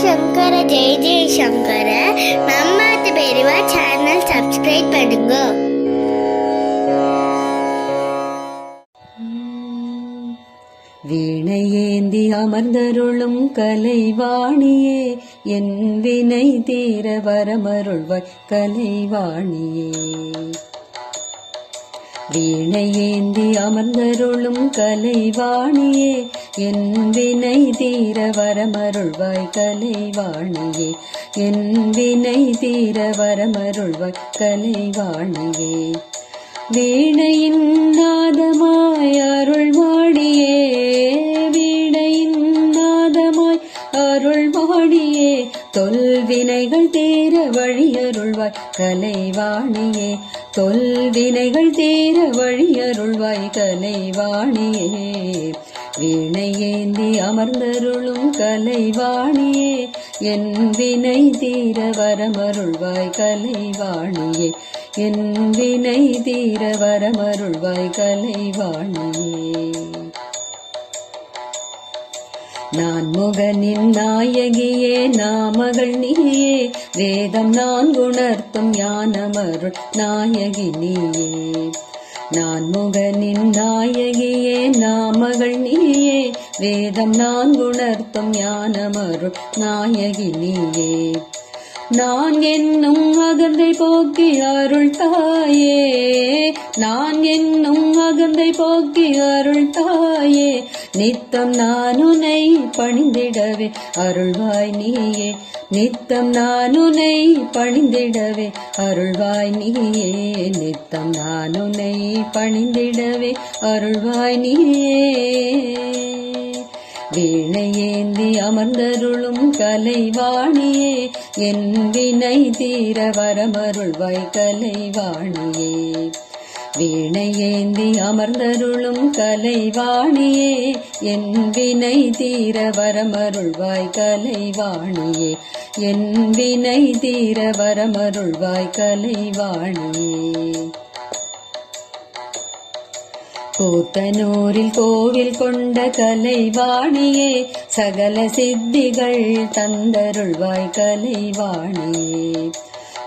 சங்கர ஜெய ஜெய சங்கர. நம்ம பெரியவா channel subscribe பண்ணுங்க. வீணையேந்தி அமர்ந்தருளும் கலைவாணியே, என் வினை தீர வரமருள்வாய் கலைவாணியே. வீணையேந்தி அமர்ந்தருளும் கலைவாணியே, என் வினை தீர வரமருள்வாய் கலைவாணியே. என் வினை தீர வரமருள்வாய் கலைவாணியே. வீணையின் நாதமாய் அருள்வாடியே, வீணையின் நாதமாய் அருள்வாடியே. தொல்வினைகள் தீர வழியருள்வாய் கலைவாணியே. தொல்வினைகள் தீர வழியருள்வாய் கலைவாணியே. வீணையேந்தி அமர்ந்தருளும் கலைவாணியே, என் வினை தீர வரமருள்வாய் கலைவாணியே. என் வினை தீர வரமருள்வாய் கலைவாணியே. நான் முகனின் நாயகியே, நாமகள் நீயே. வேதம் நான் உணர்த்தும் ஞானமருள் நாயகி நீயே. நான் முகனின் நாயகியே, நாமகள் நீயே. வேதம் நான் உணர்த்தும் ஞானமருள் நாயகி நீயே. நான் என்னும் அகந்தை போக்கி அருள் தாயே, நான் என்னும் அகந்தை போக்கி அருள் தாயே. நித்தம் நான் உன்னை பணிந்திடவே அருள்வாய் நீயே. நித்தம் நான் உன்னை பணிந்திடவே அருள்வாய் நீயே. நித்தம் நான் உன்னை பணிந்திடவே அருள்வாய் நீயே. வீணையேந்தி அமர்ந்தருளும் கலைவாணியே, என் வினை தீர வரமருள்வாய் கலைவாணியே. வீணையேந்தி அமர்ந்தருளும் கலைவாணியே, என் வினை தீர வரமருள்வாய் கலைவாணியே. என் வினை தீர வரமருள்வாய் கலைவாணியே. கூத்தனூரில் கோவில் கொண்ட கலைவாணியே, சகல சித்திகள் தந்தருள்வாய் கலைவாணியே.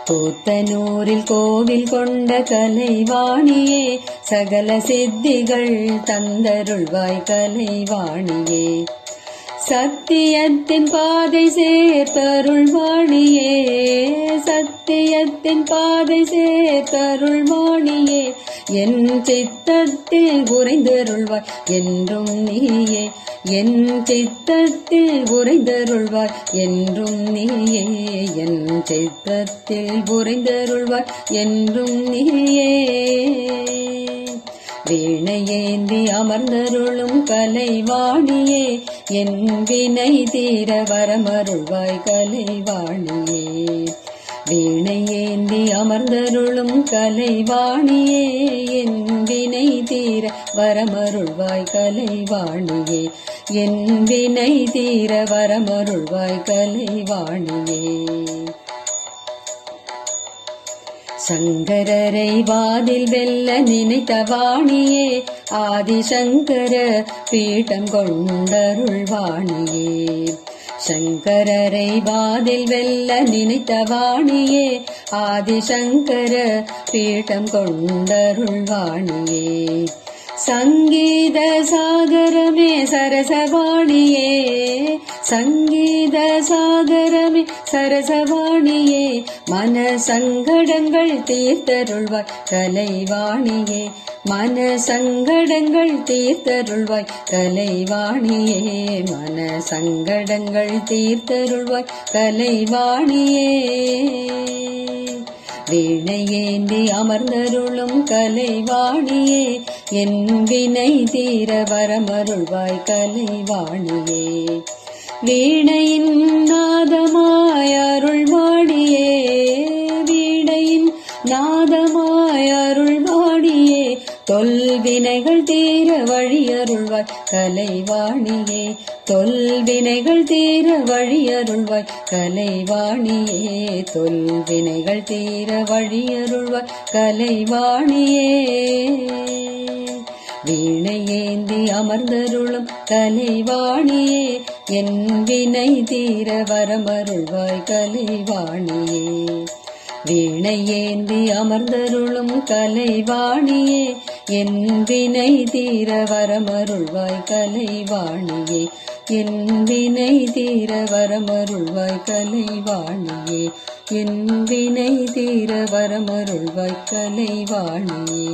கூத்தனூரில் கோவில் கொண்ட கலைவாணியே, சகல சித்திகள் தந்தருள்வாய் கலைவாணியே. சத்தியத்தின் பாதை சேர்த்தருள்வாணியே, சத்தியத்தின் பாதை சேர்த்தருள்வாணியே. என் சித்தத்தில் உறைந்தருள்வாய் என்றும் நீயே. என் சித்தத்தில் உறைந்தருள்வாய் என்றும் நீயே. என் சித்தத்தில் உறைந்தருள்வாய் என்றும் நீயே. வீணையேந்தி அமர்ந்தருளும் கலைவாணியே, என் வினை தீர வரமருள்வாய் கலைவாணியே. வீணையேந்தி அமர்ந்தருளும் கலைவாணியே, என் வினை தீர வரமருள்வாய் கலைவாணியே. என் வினை தீர வரமருள்வாய் கலைவாணியே. சங்கரரை வாதில் வெல்ல நினைத்த வாணியே, ஆதிசங்கர பீட்டம் கொண்டருள்வாணியே. சங்கரரை வாதில் வெல்ல நினைத்த வாணியே, ஆதிசங்கர பீட்டம் கொண்டருள்வாணியே. சங்கீத சாகரமே சரசவாணியே, சங்கீத சாகரமே சரசவாணியே. மன சங்கடங்கள் தீர்த்தருள்வாய் கலைவாணியே. மன சங்கடங்கள் தீர்த்தருள்வாய் கலைவாணியே. மன சங்கடங்கள் தீர்த்தருள்வாய் கலைவாணியே. வீணையேந்தி அமர்ந்தருளும் கலைவாணியே, என் வினை தீர வரமருள்வாய் கலைவாணியே. வீணையின் நாதமாய் அருள்வாடியே, வீணையின் நாதமாய் அருள்வாடியே. தொல்வினைகள் தீர வழியருள்வாய் கலைவாணியே. தொல்வினைகள் தீர வழியருள்வாய் கலைவாணியே. தொல்வினைகள் தீர வழியருள்வாய் கலைவாணியே. வீணை ஏந்தி அமர்ந்தருளும் கலைவாணியே என் வினை தீர வரமருள்வாய் கலைவாணியே வீணை ஏந்தி அமர்ந்தருளும் கலைவாணியே என் வினை தீர வரமருள்வாய் கலைவாணியே என் வினை தீர வரமருள்வாய் கலைவாணியே என் வினை தீர வரமருள்வாய் கலைவாணியே